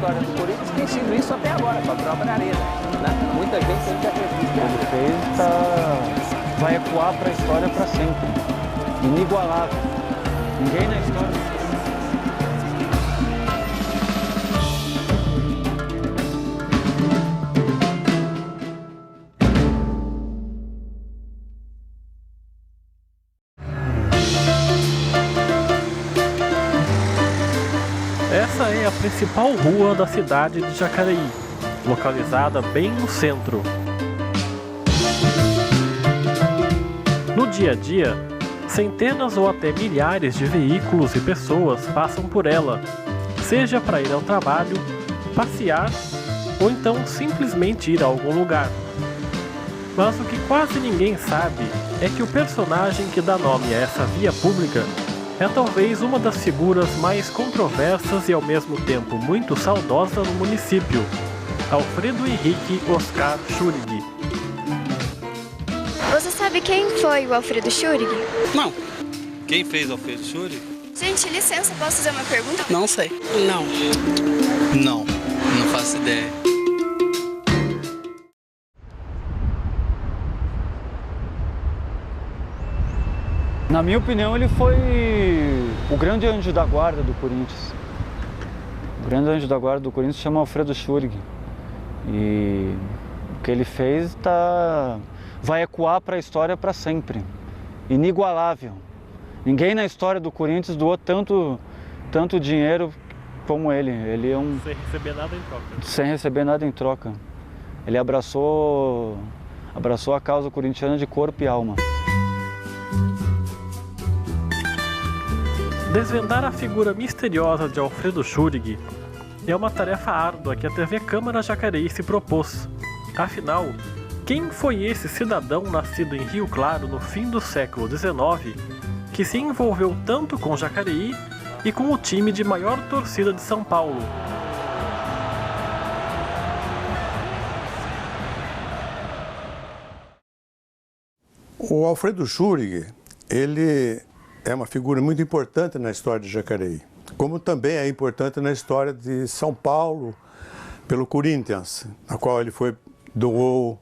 história do Corinthians tem sido isso até agora, com a própria arena, né? Muita gente ainda acredita que ele fez vai ecoar para a história para sempre. Inigualável. Ninguém na história... Essa é a principal rua da cidade de Jacareí, localizada bem no centro. No dia a dia, centenas ou até milhares de veículos e pessoas passam por ela, seja para ir ao trabalho, passear ou então simplesmente ir a algum lugar. Mas o que quase ninguém sabe é que o personagem que dá nome a essa via pública é talvez uma das figuras mais controversas e ao mesmo tempo muito saudosa no município, Alfredo Henrique Oscar Schurig. Você sabe quem foi o Alfredo Schurig? Não. Quem fez Alfredo Schurig? Gente, licença, posso fazer uma pergunta? Não sei. Não faço ideia. Na minha opinião, ele foi o grande anjo da guarda do Corinthians. O grande anjo da guarda do Corinthians se chama Alfredo Schurig. E o que ele fez vai ecoar para a história para sempre. Inigualável. Ninguém na história do Corinthians doou tanto dinheiro como ele. Ele é um... Sem receber nada em troca. Sem receber nada em troca. Ele abraçou a causa corintiana de corpo e alma. Desvendar a figura misteriosa de Alfredo Schurig é uma tarefa árdua que a TV Câmara Jacareí se propôs. Afinal, quem foi esse cidadão nascido em Rio Claro no fim do século XIX que se envolveu tanto com Jacareí e com o time de maior torcida de São Paulo? O Alfredo Schurig, ele é uma figura muito importante na história de Jacareí, como também é importante na história de São Paulo, pelo Corinthians, na qual ele doou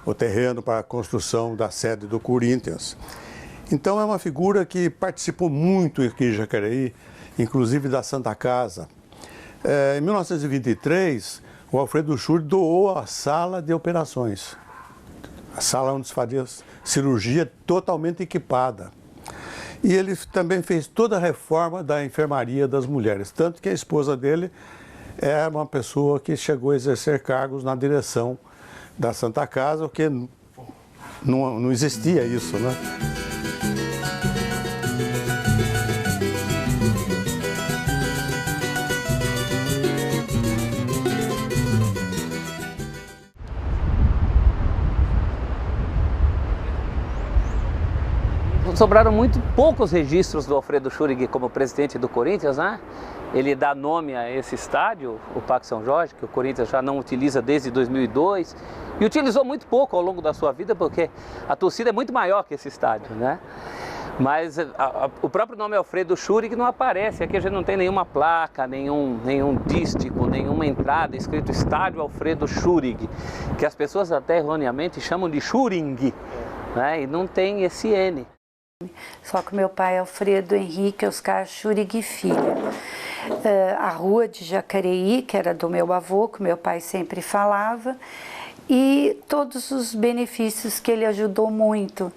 o terreno para a construção da sede do Corinthians. Então é uma figura que participou muito aqui em Jacareí, inclusive da Santa Casa. Em 1923, o Alfredo Schurig doou a sala de operações, a sala onde se fazia cirurgia totalmente equipada. E ele também fez toda a reforma da enfermaria das mulheres, tanto que a esposa dele é uma pessoa que chegou a exercer cargos na direção da Santa Casa, o que não existia isso, né? Sobraram muito poucos registros do Alfredo Schurig como presidente do Corinthians, né? Ele dá nome a esse estádio, o Parque São Jorge, que o Corinthians já não utiliza desde 2002 e utilizou muito pouco ao longo da sua vida, porque a torcida é muito maior que esse estádio, né? Mas o próprio nome Alfredo Schurig não aparece, aqui a gente não tem nenhuma placa, nenhum dístico, nenhuma entrada escrito Estádio Alfredo Schurig, que as pessoas até erroneamente chamam de Schuring, né? E não tem esse N. Só que meu pai é Alfredo Henrique Oscar Schurig Filho. A rua de Jacareí, que era do meu avô, que meu pai sempre falava, e todos os benefícios que ele ajudou muito.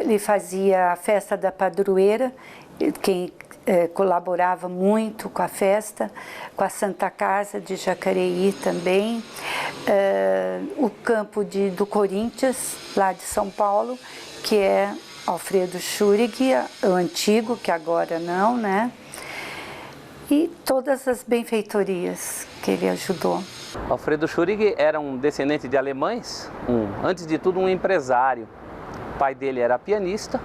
Ele fazia a festa da padroeira, quem colaborava muito com a festa, com a Santa Casa de Jacareí também, o campo do Corinthians, lá de São Paulo, que é Alfredo Schurig, o antigo, que agora não, né? E todas as benfeitorias que ele ajudou. Alfredo Schurig era um descendente de alemães, antes de tudo um empresário. O pai dele era pianista.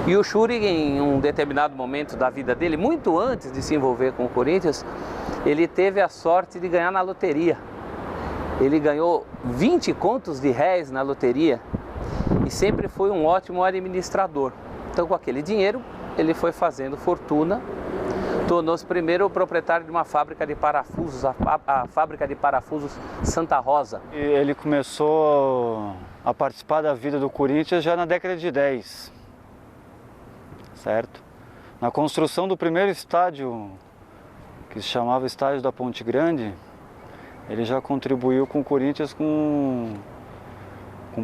E o Schurig, em um determinado momento da vida dele, muito antes de se envolver com o Corinthians, ele teve a sorte de ganhar na loteria. Ele ganhou 20 contos de réis na loteria e sempre foi um ótimo administrador. Então, com aquele dinheiro, ele foi fazendo fortuna. tornou-se primeiro o proprietário de uma fábrica de parafusos, a fábrica de parafusos Santa Rosa. Ele começou a participar da vida do Corinthians já na década de 10, certo? Na construção do primeiro estádio, que se chamava Estádio da Ponte Grande, ele já contribuiu com o Corinthians com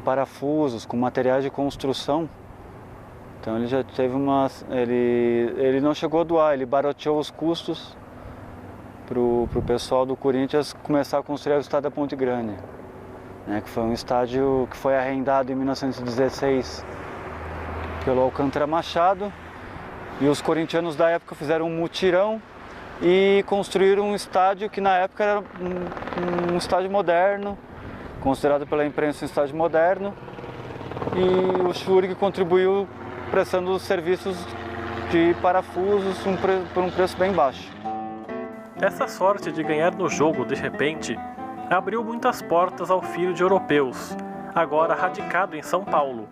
parafusos, com materiais de construção. Então ele já teve ele não chegou a doar, ele barateou os custos para o pessoal do Corinthians começar a construir o Estádio da Ponte Grande, né, que foi um estádio que foi arrendado em 1916 pelo Alcântara Machado, e os corintianos da época fizeram um mutirão e construíram um estádio que na época era um estádio moderno, considerado pela imprensa um estádio moderno, e o Schurig contribuiu prestando serviços de parafusos por um preço bem baixo. Essa sorte de ganhar no jogo de repente abriu muitas portas ao filho de europeus, agora radicado em São Paulo.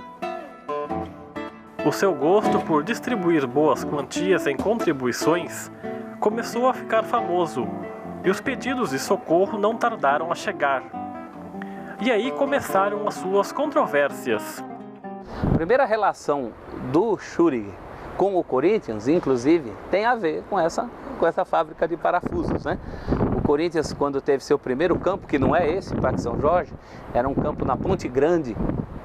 O seu gosto por distribuir boas quantias em contribuições começou a ficar famoso, e os pedidos de socorro não tardaram a chegar. E aí começaram as suas controvérsias. A primeira relação do Schurig com o Corinthians, inclusive, tem a ver com essa fábrica de parafusos, né? O Corinthians, quando teve seu primeiro campo, que não é esse, Parque São Jorge, era um campo na Ponte Grande,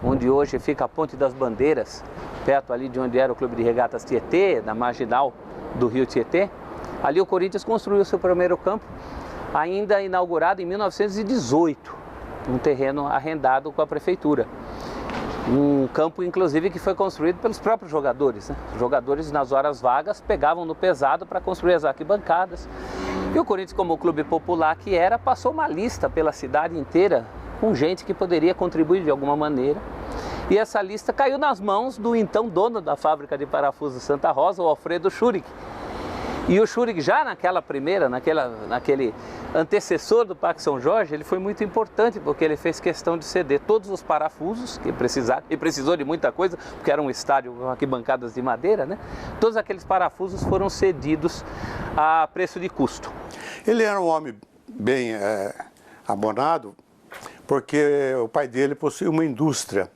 onde hoje fica a Ponte das Bandeiras, perto ali de onde era o Clube de Regatas Tietê, na marginal do Rio Tietê. Ali o Corinthians construiu seu primeiro campo, ainda inaugurado em 1918, um terreno arrendado com a prefeitura. Um campo, inclusive, que foi construído pelos próprios jogadores, né? Os jogadores, nas horas vagas, pegavam no pesado para construir as arquibancadas. E o Corinthians, como o clube popular que era, passou uma lista pela cidade inteira com gente que poderia contribuir de alguma maneira. E essa lista caiu nas mãos do então dono da fábrica de parafusos Santa Rosa, o Alfredo Schurig. E o Schurig, já naquele antecessor do Parque São Jorge, ele foi muito importante, porque ele fez questão de ceder todos os parafusos que precisava, e precisou de muita coisa, porque era um estádio com arquibancadas de madeira, né? Todos aqueles parafusos foram cedidos a preço de custo. Ele era um homem bem abonado, porque o pai dele possuía uma indústria.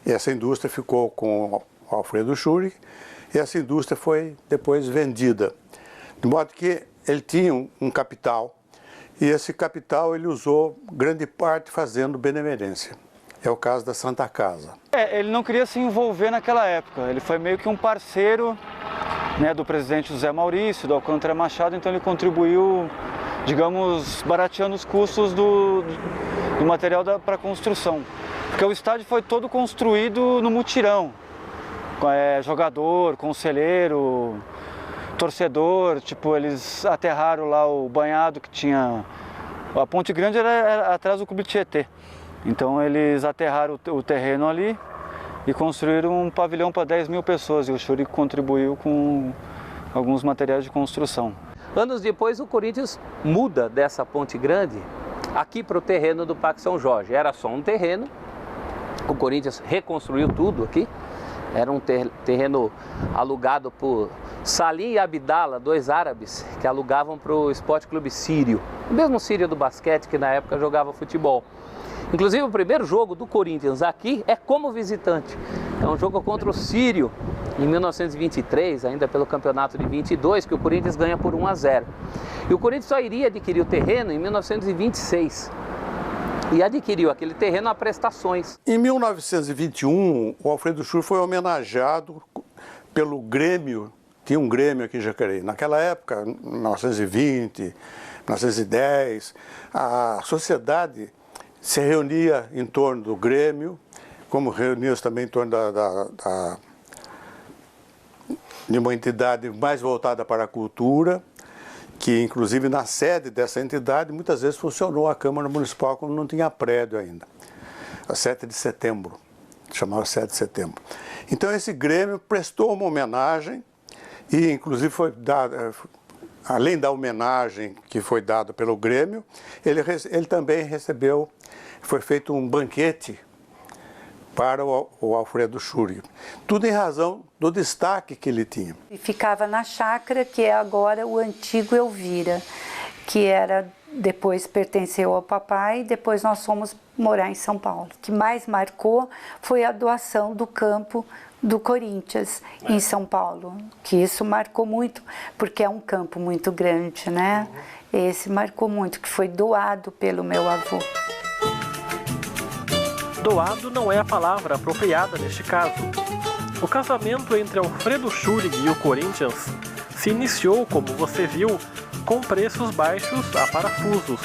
E essa indústria ficou com o Alfredo Schurig, e essa indústria foi depois vendida. De modo que ele tinha um capital, e esse capital ele usou grande parte fazendo benemerência. É o caso da Santa Casa. Ele não queria se envolver naquela época, ele foi meio que um parceiro, né, do presidente José Maurício, do Alcântara Machado, então ele contribuiu, digamos, barateando os custos do material para a construção. Porque o estádio foi todo construído no mutirão, jogador, conselheiro, torcedor, tipo, eles aterraram lá o banhado que tinha... A Ponte Grande era atrás do Clube Tietê. Então eles aterraram o terreno ali e construíram um pavilhão para 10 mil pessoas, e o Schurig contribuiu com alguns materiais de construção. Anos depois o Corinthians muda dessa Ponte Grande aqui para o terreno do Parque São Jorge. Era só um terreno, o Corinthians reconstruiu tudo aqui. Era um terreno alugado por Salim e Abdala, dois árabes, que alugavam para o Esporte Clube Sírio. O mesmo Sírio do basquete, que na época jogava futebol. Inclusive o primeiro jogo do Corinthians aqui é como visitante. É um jogo contra o Sírio, em 1923, ainda pelo campeonato de 22, que o Corinthians ganha por 1-0. E o Corinthians só iria adquirir o terreno em 1926. E adquiriu aquele terreno a prestações. Em 1921, o Alfredo Schurig foi homenageado pelo Grêmio, tinha um Grêmio aqui em Jacareí. Naquela época, 1920, 1910, a sociedade se reunia em torno do Grêmio, como reunia-se também em torno de uma entidade mais voltada para a cultura, que inclusive na sede dessa entidade muitas vezes funcionou a Câmara Municipal quando não tinha prédio ainda. A 7 de setembro, chamava 7 de setembro. Então esse Grêmio prestou uma homenagem e inclusive foi dada, além da homenagem que foi dada pelo Grêmio, ele também recebeu, foi feito um banquete para o Alfredo Schurig. Tudo em razão do destaque que ele tinha. E ficava na chácara, que é agora o antigo Elvira, que depois pertenceu ao papai, e depois nós fomos morar em São Paulo. O que mais marcou foi a doação do campo do Corinthians em São Paulo, que isso marcou muito, porque é um campo muito grande, né? Esse marcou muito, que foi doado pelo meu avô. Doado não é a palavra apropriada neste caso. O casamento entre Alfredo Schurig e o Corinthians se iniciou, como você viu, com preços baixos a parafusos.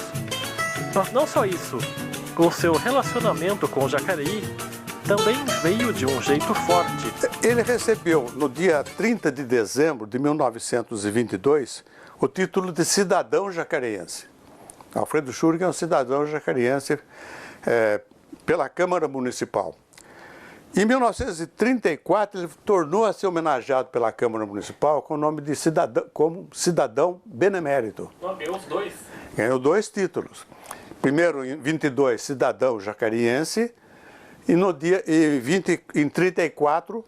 Mas não só isso, o seu relacionamento com o Jacareí também veio de um jeito forte. Ele recebeu, no dia 30 de dezembro de 1922, o título de cidadão jacareense. Alfredo Schurig é um cidadão jacareense pela Câmara Municipal. Em 1934, ele tornou a ser homenageado pela Câmara Municipal com o nome de cidadão benemérito. Ganhou os dois. Ganhou 2 títulos. Primeiro, em 22, cidadão jacariense, e em 34,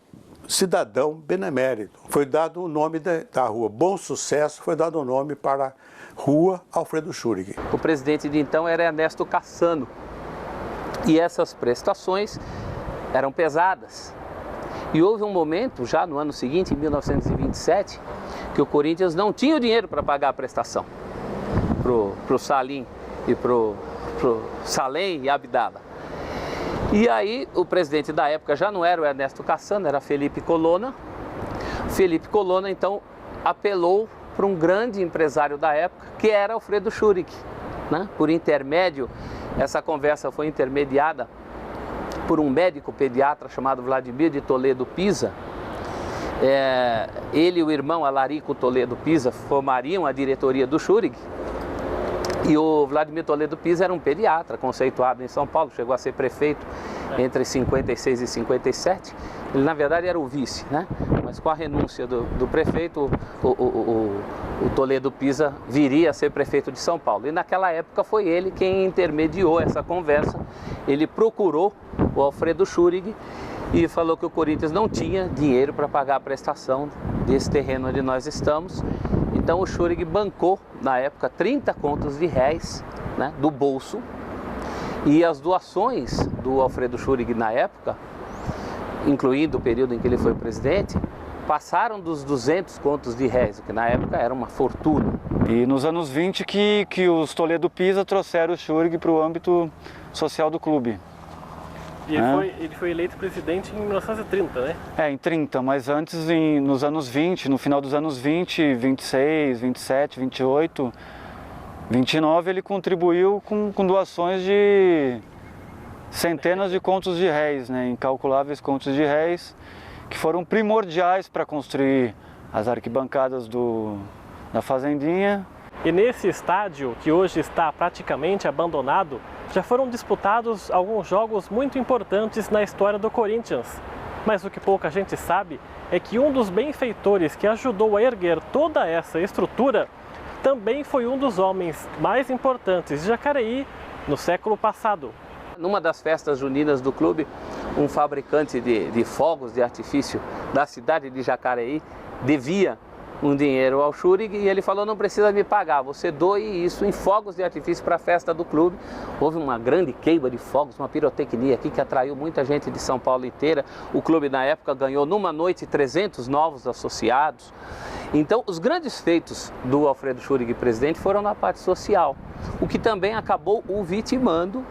cidadão benemérito. Foi dado o nome da rua. Bom Sucesso foi dado o nome para a Rua Alfredo Schurig. O presidente de então era Ernesto Cassano. E essas prestações eram pesadas. E houve um momento, já no ano seguinte, em 1927, que o Corinthians não tinha o dinheiro para pagar a prestação para o Salim e para o Salem e Abdala. E aí o presidente da época já não era o Ernesto Cassano, era Felipe Colonna. Felipe Colonna então apelou para um grande empresário da época, que era Alfredo Schurig, né? Por intermédio, essa conversa foi intermediada por um médico pediatra chamado Vladimir de Toledo Pisa. Ele e o irmão Alarico Toledo Pisa formariam a diretoria do Schurig. E o Vladimir Toledo Pisa era um pediatra conceituado em São Paulo, chegou a ser prefeito entre 56 e 57. Ele, na verdade, era o vice, né? Mas com a renúncia do prefeito, o Toledo Pisa viria a ser prefeito de São Paulo. E naquela época foi ele quem intermediou essa conversa. Ele procurou o Alfredo Schurig e falou que o Corinthians não tinha dinheiro para pagar a prestação desse terreno onde nós estamos. Então o Schurig bancou, na época, 30 contos de réis, né, do bolso, e as doações do Alfredo Schurig na época, incluindo o período em que ele foi presidente, passaram dos 200 contos de réis, o que na época era uma fortuna. E nos anos 20 que os Toledo Pisa trouxeram o Schurig para o âmbito social do clube. E ele foi eleito presidente em 1930, né? Em 30, mas antes, nos anos 20, no final dos anos 20, 26, 27, 28, 29, ele contribuiu com doações de centenas de contos de réis, né? Incalculáveis contos de réis, que foram primordiais para construir as arquibancadas da Fazendinha. E nesse estádio, que hoje está praticamente abandonado, já foram disputados alguns jogos muito importantes na história do Corinthians. Mas o que pouca gente sabe é que um dos benfeitores que ajudou a erguer toda essa estrutura também foi um dos homens mais importantes de Jacareí no século passado. Numa das festas juninas do clube, um fabricante de fogos de artifício da cidade de Jacareí devia um dinheiro ao Schurig e ele falou: não precisa me pagar, você doe isso em fogos de artifício para a festa do clube. Houve uma grande queima de fogos, uma pirotecnia aqui que atraiu muita gente de São Paulo inteira. O clube na época ganhou numa noite 300 novos associados. Então os grandes feitos do Alfredo Schurig presidente foram na parte social, o que também acabou o vitimando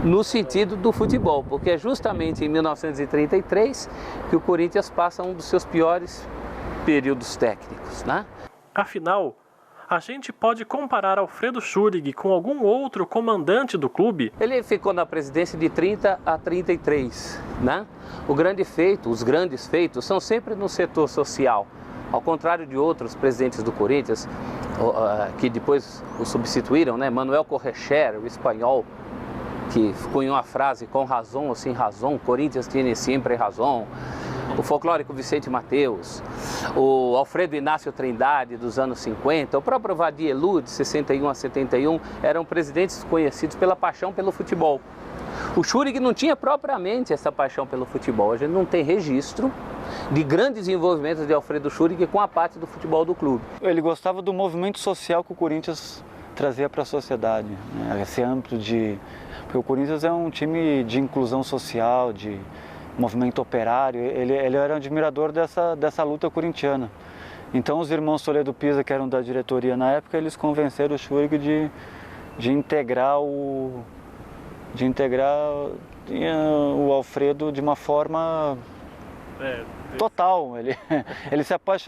no sentido do futebol, porque é justamente em 1933 que o Corinthians passa um dos seus piores períodos técnicos, né? Afinal, a gente pode comparar Alfredo Schurig com algum outro comandante do clube? Ele ficou na presidência de 30 a 33, né? Os grandes feitos são sempre no setor social. Ao contrário de outros presidentes do Corinthians, que depois o substituíram, né? Manuel Correcher, o espanhol, que cunhou a frase com razão ou sem razão, Corinthians tiene sempre razão. O folclórico Vicente Mateus, o Alfredo Inácio Trindade dos anos 50, o próprio Vadielu de 61 a 71, eram presidentes conhecidos pela paixão pelo futebol. O Schurig não tinha propriamente essa paixão pelo futebol. A gente não tem registro de grandes envolvimentos de Alfredo Schurig com a parte do futebol do clube. Ele gostava do movimento social que o Corinthians trazia para a sociedade, né? Esse âmbito de... Porque o Corinthians é um time de inclusão social, de movimento operário. Ele era um admirador dessa luta corintiana. Então os irmãos Toledo Pisa, que eram da diretoria na época, eles convenceram o Schurig de integrar o Alfredo de uma forma total. Ele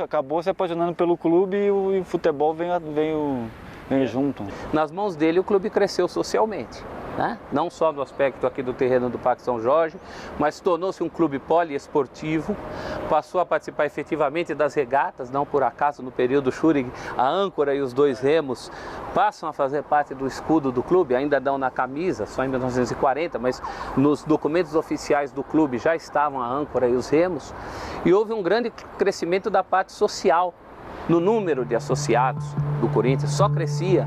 acabou se apaixonando pelo clube e o futebol veio junto. Nas mãos dele o clube cresceu socialmente, né? Não só no aspecto aqui do terreno do Parque São Jorge, mas tornou-se um clube poliesportivo, passou a participar efetivamente das regatas, não por acaso no período Schurig, a âncora e os 2 remos passam a fazer parte do escudo do clube, ainda dão na camisa, só em 1940, mas nos documentos oficiais do clube já estavam a âncora e os remos, e houve um grande crescimento da parte social, no número de associados do Corinthians, só crescia.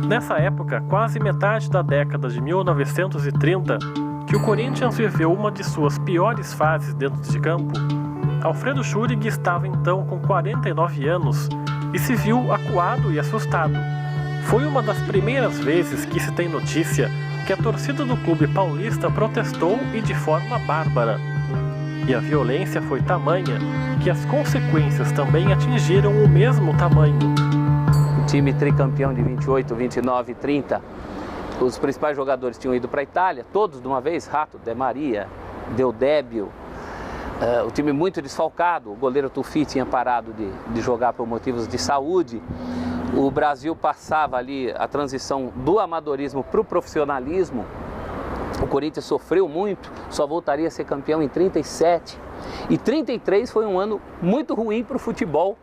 Nessa época, quase metade da década de 1930, que o Corinthians viveu uma de suas piores fases dentro de campo, Alfredo Schurig estava então com 49 anos e se viu acuado e assustado. Foi uma das primeiras vezes que se tem notícia que a torcida do clube paulista protestou e de forma bárbara. E a violência foi tamanha que as consequências também atingiram o mesmo tamanho. O time tricampeão de 28, 29 e 30, os principais jogadores tinham ido para a Itália, todos de uma vez, Rato, De Maria, Deodébio, o time muito desfalcado, o goleiro Tufi tinha parado de jogar por motivos de saúde. O Brasil passava ali a transição do amadorismo para o profissionalismo. O Corinthians sofreu muito, só voltaria a ser campeão em 37. E 33 foi um ano muito ruim para o futebol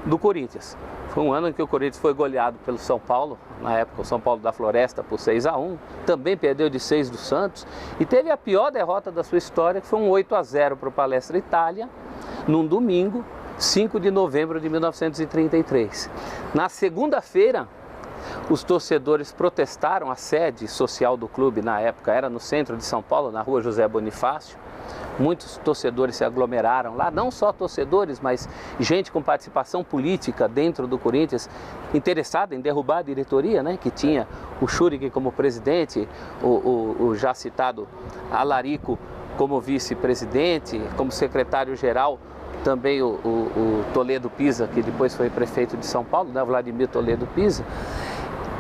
do Corinthians. Foi um ano em que o Corinthians foi goleado pelo São Paulo, na época o São Paulo da Floresta, por 6-1. Também perdeu de 6 do Santos. E teve a pior derrota da sua história, que foi um 8-0 para o Palestra Itália, num domingo, 5 de novembro de 1933. Na segunda-feira, os torcedores protestaram. A sede social do clube na época era no centro de São Paulo, na rua José Bonifácio. Muitos torcedores se aglomeraram lá, não só torcedores, mas gente com participação política dentro do Corinthians, interessada em derrubar a diretoria, né? Que tinha o Schurig como presidente, o já citado Alarico como vice-presidente, como secretário-geral, também o Toledo Pisa, que depois foi prefeito de São Paulo, né? Vladimir Toledo Pisa.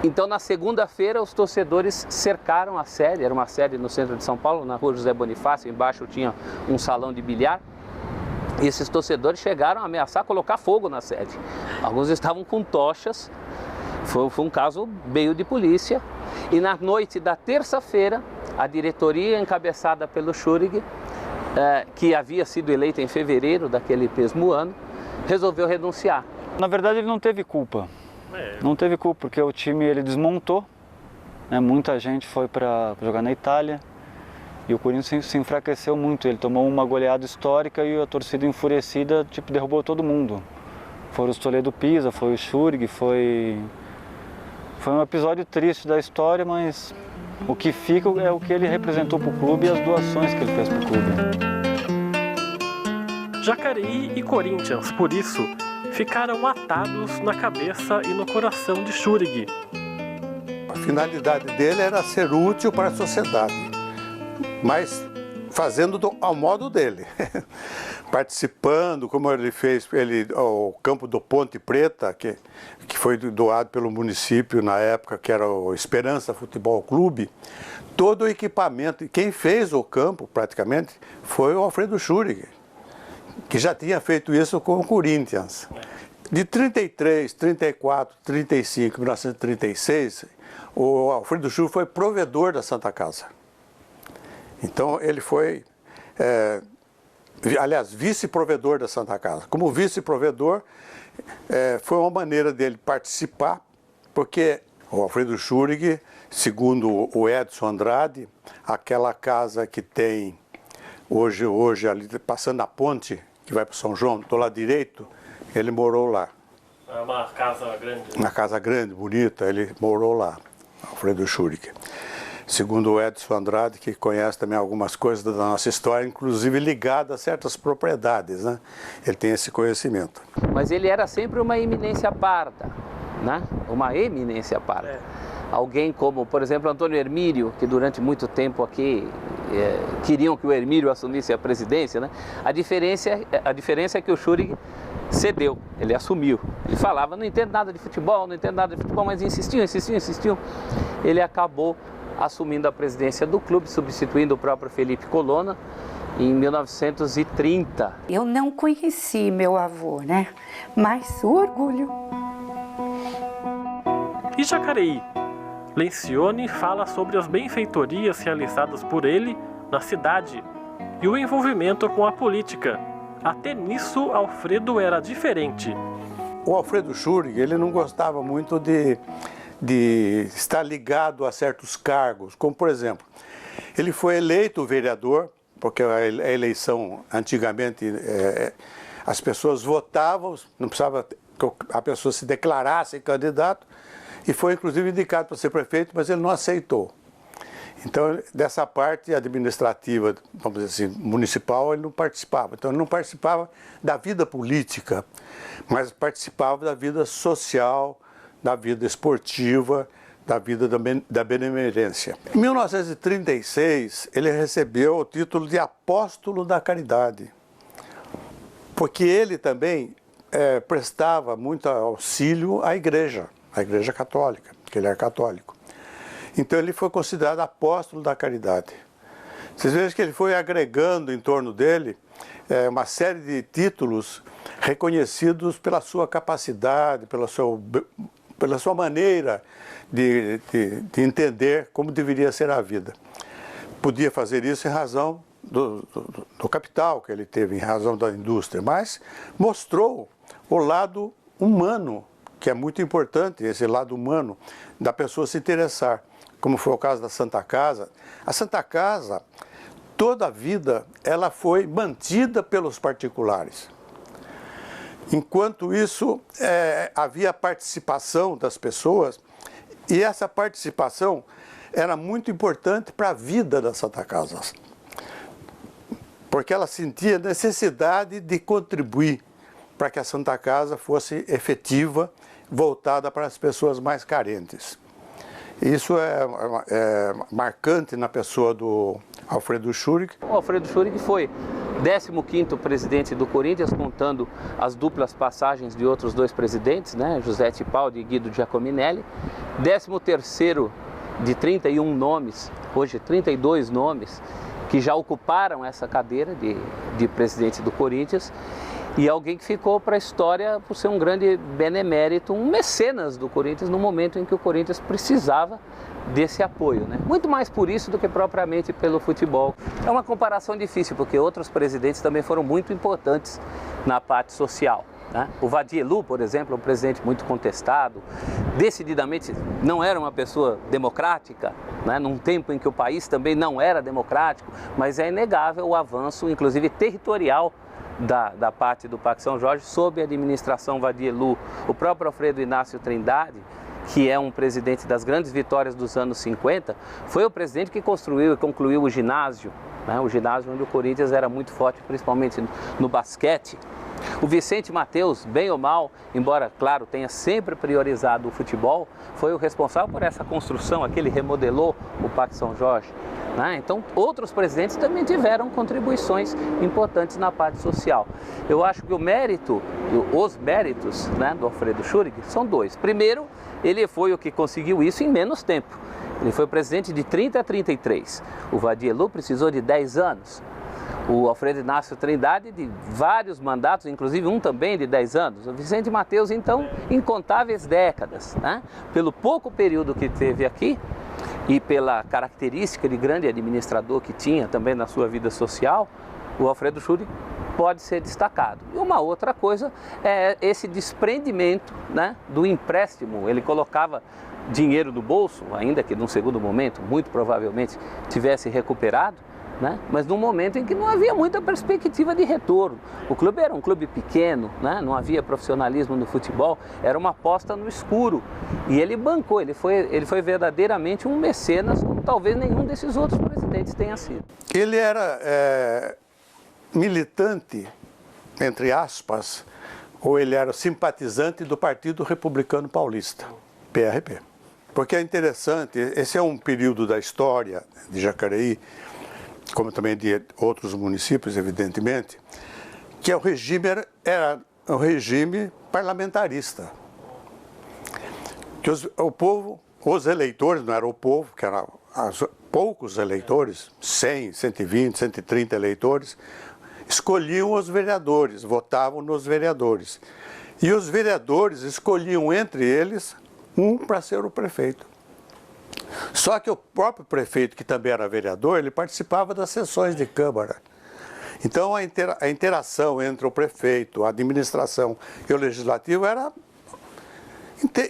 Então, na segunda-feira, os torcedores cercaram a sede, era uma sede no centro de São Paulo, na rua José Bonifácio, embaixo tinha um salão de bilhar, e esses torcedores chegaram a ameaçar colocar fogo na sede. Alguns estavam com tochas, foi um caso meio de polícia, e na noite da terça-feira, a diretoria encabeçada pelo Schurig, que havia sido eleita em fevereiro daquele mesmo ano, resolveu renunciar. Na verdade, ele não teve culpa. Não teve culpa, porque o time ele desmontou, né? Muita gente foi para jogar na Itália e o Corinthians se enfraqueceu muito. Ele tomou uma goleada histórica e a torcida enfurecida derrubou todo mundo. Foram os Toledo Pisa, foi o Schurig, foi um episódio triste da história, mas o que fica é o que ele representou para o clube e as doações que ele fez para o clube. Jacareí e Corinthians, por isso, ficaram atados na cabeça e no coração de Schurig. A finalidade dele era ser útil para a sociedade, mas fazendo ao modo dele. Participando, como ele fez o campo do Ponte Preta, que foi doado pelo município na época, que era o Esperança Futebol Clube. Todo o equipamento, quem fez o campo praticamente foi o Alfredo Schurig, que já tinha feito isso com o Corinthians. De 33, 34, 35, 1936, o Alfredo Schurig foi provedor da Santa Casa. Então ele foi, vice-provedor da Santa Casa. Como vice-provedor, foi uma maneira dele participar, porque o Alfredo Schurig, segundo o Edson Andrade, aquela casa que tem hoje ali, passando a ponte, que vai para São João, do lado direito, ele morou lá. É uma casa grande. Uma casa grande, bonita, ele morou lá, Alfredo Schurig. segundo o Edson Andrade, que conhece também algumas coisas da nossa história, inclusive ligada a certas propriedades, né? Ele tem esse conhecimento. Mas ele era sempre uma eminência parda, né? Uma eminência parda. Alguém como, por exemplo, Antônio Hermílio, que durante muito tempo aqui queriam que o Hermílio assumisse a presidência, né? A diferença é que o Schurig cedeu, ele assumiu. Ele falava, não entendo nada de futebol, mas insistiu. Ele acabou assumindo a presidência do clube, substituindo o próprio Felipe Colonna em 1930. Eu não conheci meu avô, né? Mas o orgulho. E Jacareí? Lencioni fala sobre as benfeitorias realizadas por ele na cidade e o envolvimento com a política. Até nisso, Alfredo era diferente. O Alfredo Schurig, ele não gostava muito de estar ligado a certos cargos, como por exemplo, ele foi eleito vereador, porque a eleição antigamente as pessoas votavam, não precisava que a pessoa se declarasse candidato, e foi inclusive indicado para ser prefeito, mas ele não aceitou. Então, dessa parte administrativa, vamos dizer assim, municipal, ele não participava. Então, ele não participava da vida política, mas participava da vida social, da vida esportiva, da vida da benemerência. Em 1936, ele recebeu o título de Apóstolo da Caridade, porque ele também prestava muito auxílio à Igreja Católica, porque ele era católico. Então ele foi considerado apóstolo da caridade. Vocês vejam que ele foi agregando em torno dele uma série de títulos reconhecidos pela sua capacidade, pela sua maneira de entender como deveria ser a vida. Podia fazer isso em razão do capital que ele teve, em razão da indústria, mas mostrou o lado humano, que é muito importante, esse lado humano da pessoa se interessar, como foi o caso da Santa Casa. A Santa Casa, toda a vida, ela foi mantida pelos particulares. Enquanto isso, havia participação das pessoas, e essa participação era muito importante para a vida da Santa Casa, porque ela sentia necessidade de contribuir para que a Santa Casa fosse efetiva, voltada para as pessoas mais carentes. Isso é marcante na pessoa do Alfredo Schurig. O Alfredo Schurig foi 15º presidente do Corinthians, contando as duplas passagens de outros dois presidentes, né? José Tipaldi e Guido Giacominelli. 13º de 31 nomes, hoje 32 nomes, que já ocuparam essa cadeira de presidente do Corinthians. E alguém que ficou para a história por ser um grande benemérito, um mecenas do Corinthians no momento em que o Corinthians precisava desse apoio, né? Muito mais por isso do que propriamente pelo futebol. É uma comparação difícil, porque outros presidentes também foram muito importantes na parte social, né? O Vadielu, por exemplo, é um presidente muito contestado, decididamente não era uma pessoa democrática, né? Num tempo em que o país também não era democrático, mas é inegável o avanço, inclusive territorial, da parte do Parque São Jorge, sob a administração Vadielu. O próprio Alfredo Inácio Trindade, que é um presidente das grandes vitórias dos anos 50, foi o presidente que construiu e concluiu o ginásio, né? O ginásio onde o Corinthians era muito forte, principalmente no basquete. O Vicente Mateus, bem ou mal, embora, claro, tenha sempre priorizado o futebol, foi o responsável por essa construção, aquele remodelou o Parque São Jorge, né? Então, outros presidentes também tiveram contribuições importantes na parte social. Eu acho que os méritos, né, do Alfredo Schurig são dois. Primeiro, ele foi o que conseguiu isso em menos tempo. Ele foi presidente de 30 a 33. O Vadielu precisou de 10 anos. O Alfredo Inácio Trindade de vários mandatos, inclusive um também de 10 anos. O Vicente Mateus, então, incontáveis décadas, né? Pelo pouco período que teve aqui e pela característica de grande administrador que tinha também na sua vida social, o Alfredo Schurig pode ser destacado. E uma outra coisa é esse desprendimento, né, do empréstimo. Ele colocava dinheiro no bolso, ainda que num segundo momento, muito provavelmente tivesse recuperado, né? Mas num momento em que não havia muita perspectiva de retorno. O clube era um clube pequeno, né? Não havia profissionalismo no futebol, era uma aposta no escuro. E ele bancou, ele foi verdadeiramente um mecenas, como talvez nenhum desses outros presidentes tenha sido. Ele era militante, entre aspas, ou ele era simpatizante do Partido Republicano Paulista, PRP. Porque é interessante, esse é um período da história de Jacareí, como também de outros municípios, evidentemente, que o regime era um regime parlamentarista. Que o povo, os eleitores, não era o povo, que eram poucos eleitores, 100, 120, 130 eleitores, escolhiam os vereadores, votavam nos vereadores. E os vereadores escolhiam entre eles um para ser o prefeito. Só que o próprio prefeito, que também era vereador, ele participava das sessões de Câmara. Então a interação entre o prefeito, a administração e o legislativo era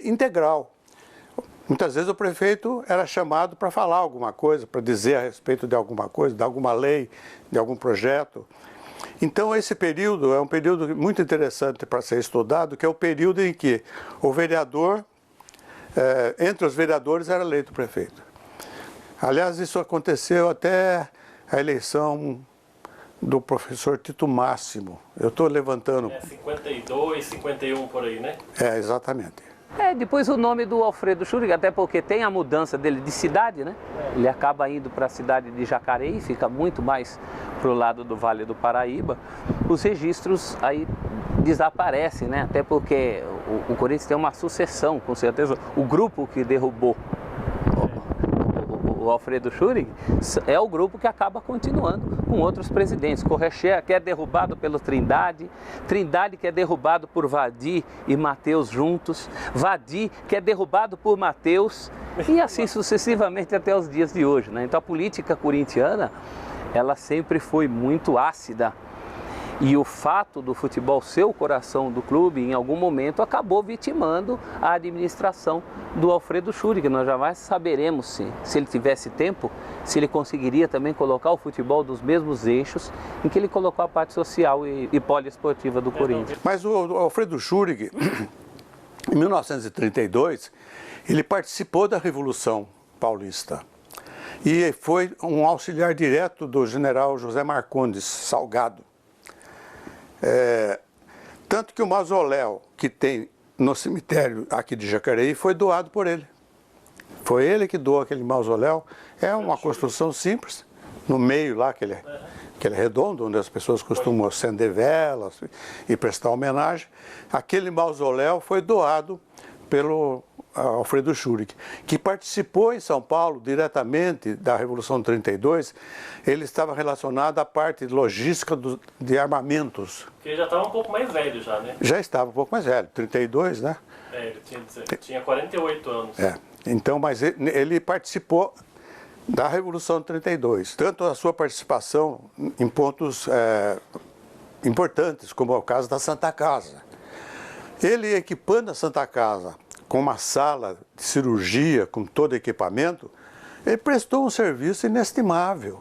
integral. Muitas vezes o prefeito era chamado para falar alguma coisa, para dizer a respeito de alguma coisa, de alguma lei, de algum projeto. Então esse período é um período muito interessante para ser estudado, que é o período em que o vereador, entre os vereadores, era eleito prefeito. Aliás, isso aconteceu até a eleição do professor Tito Máximo. Eu estou levantando... 52, 51 por aí, né? Exatamente. Depois o nome do Alfredo Schurrig, até porque tem a mudança dele de cidade, né? Ele acaba indo para a cidade de Jacareí, fica muito mais para o lado do Vale do Paraíba. Os registros aí desaparecem, né? Até porque o Corinthians tem uma sucessão, com certeza. O grupo que derrubou o Alfredo Schurrig é o grupo que acaba continuando com outros presidentes. Correchea, que é derrubado pelo Trindade, Trindade, que é derrubado por Vadi e Mateus juntos, Vadi, que é derrubado por Mateus, e assim sucessivamente até os dias de hoje, né? Então a política corintiana, ela sempre foi muito ácida. E o fato do futebol ser o coração do clube, em algum momento, acabou vitimando a administração do Alfredo Schurrig. Nós jamais saberemos, se ele tivesse tempo, se ele conseguiria também colocar o futebol nos mesmos eixos em que ele colocou a parte social e poliesportiva do Corinthians. Mas o Alfredo Schurrig, em 1932, ele participou da Revolução Paulista. E foi um auxiliar direto do general José Marcondes Salgado. Tanto que o mausoléu que tem no cemitério aqui de Jacareí foi doado por ele. Foi ele que doou aquele mausoléu. É uma construção simples, no meio lá, aquele redondo, onde as pessoas costumam acender velas e prestar homenagem. Aquele mausoléu foi doado pelo Alfredo Schurrig, que participou em São Paulo diretamente da Revolução de 32. Ele estava relacionado à parte logística de armamentos. Porque ele já estava um pouco mais velho já, né? Já estava um pouco mais velho, 32, né? Ele tinha 48 anos. Então, mas ele participou da Revolução de 32. Tanto a sua participação em pontos importantes, como é o caso da Santa Casa. Ele equipando a Santa Casa com uma sala de cirurgia, com todo equipamento, ele prestou um serviço inestimável.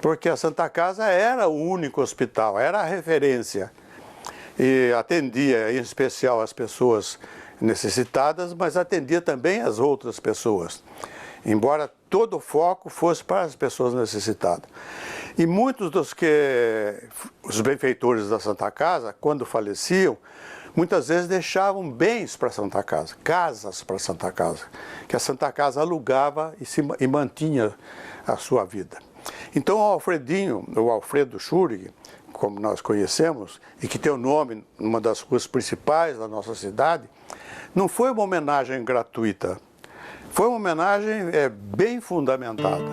Porque a Santa Casa era o único hospital, era a referência. E atendia, em especial, as pessoas necessitadas, mas atendia também as outras pessoas. Embora todo o foco fosse para as pessoas necessitadas. E muitos os benfeitores da Santa Casa, quando faleciam, muitas vezes deixavam bens para a Santa Casa, casas para a Santa Casa, que a Santa Casa alugava e mantinha a sua vida. Então o Alfredo Schurrig, como nós conhecemos, e que tem o nome numa das ruas principais da nossa cidade, não foi uma homenagem gratuita, foi uma homenagem bem fundamentada.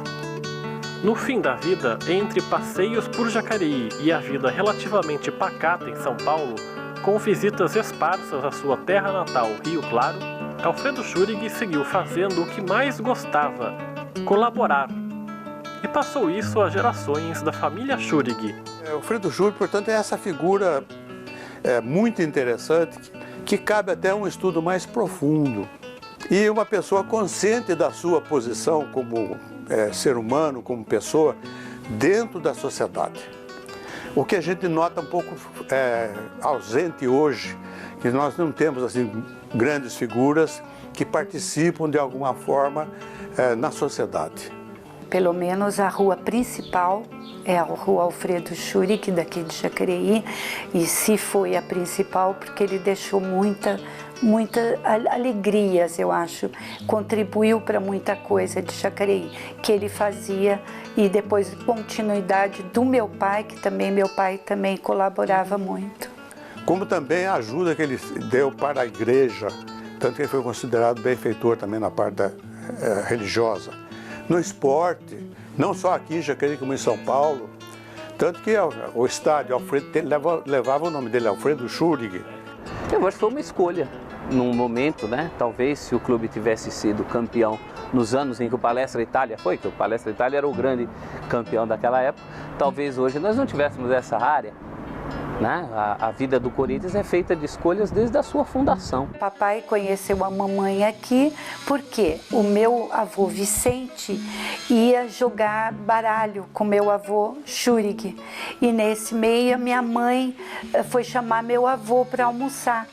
No fim da vida, entre passeios por Jacareí e a vida relativamente pacata em São Paulo, com visitas esparsas à sua terra natal, Rio Claro, Alfredo Schurrig seguiu fazendo o que mais gostava, colaborar. E passou isso às gerações da família Schurrig. Alfredo Schurrig, portanto, é essa figura muito interessante, que cabe até um estudo mais profundo. E uma pessoa consciente da sua posição como ser humano, como pessoa, dentro da sociedade. O que a gente nota um pouco ausente hoje, que nós não temos assim grandes figuras que participam de alguma forma na sociedade. Pelo menos a rua principal é a rua Alfredo Schurig, daqui de Jacareí, e se foi a principal porque ele deixou muitas alegrias, eu acho, contribuiu para muita coisa de Jacareí, que ele fazia, e depois continuidade do meu pai, que também meu pai também colaborava muito. Como também a ajuda que ele deu para a igreja, tanto que ele foi considerado benfeitor também na parte religiosa. No esporte, não só aqui em Jacareí como em São Paulo, tanto que o estádio Alfredo levava o nome dele, Alfredo Schurig. Eu acho que foi uma escolha, num momento, né? Talvez se o clube tivesse sido campeão nos anos em que o Palestra Itália foi, que o Palestra Itália era o grande campeão daquela época, talvez hoje nós não tivéssemos essa área. Né? A vida do Corinthians é feita de escolhas desde a sua fundação. Papai conheceu a mamãe aqui porque o meu avô Vicente ia jogar baralho com meu avô Schurig. E nesse meio a minha mãe foi chamar meu avô para almoçar.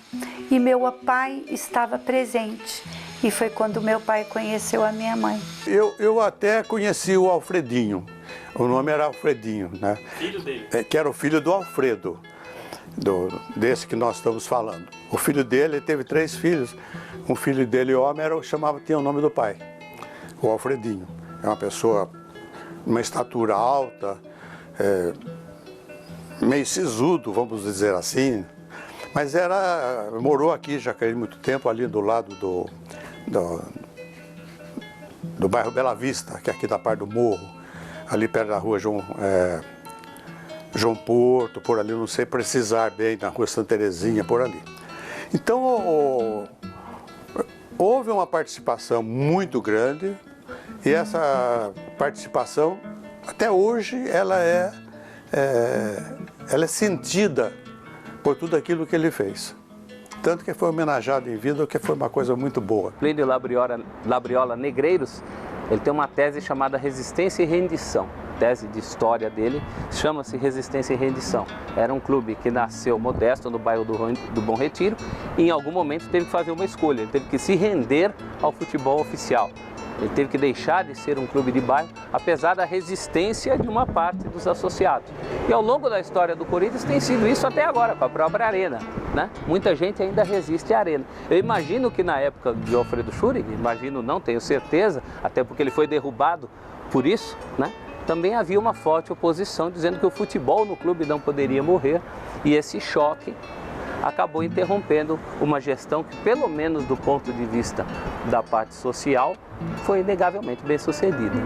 E meu pai estava presente. E foi quando meu pai conheceu a minha mãe. Eu até conheci o Alfredinho. O nome era Alfredinho, né? Filho dele. Que era o filho do Alfredo, desse que nós estamos falando. O filho dele, ele teve 3 filhos. Um filho dele, homem, tinha o nome do pai, o Alfredinho. É uma pessoa, uma estatura alta, meio sisudo, vamos dizer assim. Mas morou aqui, Jacareí, muito tempo, ali do lado do bairro Bela Vista, que é aqui da parte do morro. Ali perto da rua João Porto, por ali, não sei precisar bem, na rua Santa Terezinha, por ali. Então, houve uma participação muito grande e essa participação, até hoje, ela é sentida por tudo aquilo que ele fez. Tanto que foi homenageado em vida, o que foi uma coisa muito boa. Plínio Labriola Negreiros, ele tem uma tese chamada Resistência e Rendição. A tese de história dele chama-se Resistência e Rendição. Era um clube que nasceu modesto no bairro do Bom Retiro e em algum momento teve que fazer uma escolha. Ele teve que se render ao futebol oficial. Ele teve que deixar de ser um clube de bairro, apesar da resistência de uma parte dos associados. E ao longo da história do Corinthians tem sido isso até agora, com a própria Arena, né? Muita gente ainda resiste à Arena. Eu imagino que na época de Alfredo Schurig, não tenho certeza, até porque ele foi derrubado por isso, né? Também havia uma forte oposição dizendo que o futebol no clube não poderia morrer, e esse choque acabou interrompendo uma gestão que, pelo menos do ponto de vista da parte social, foi inegavelmente bem sucedida.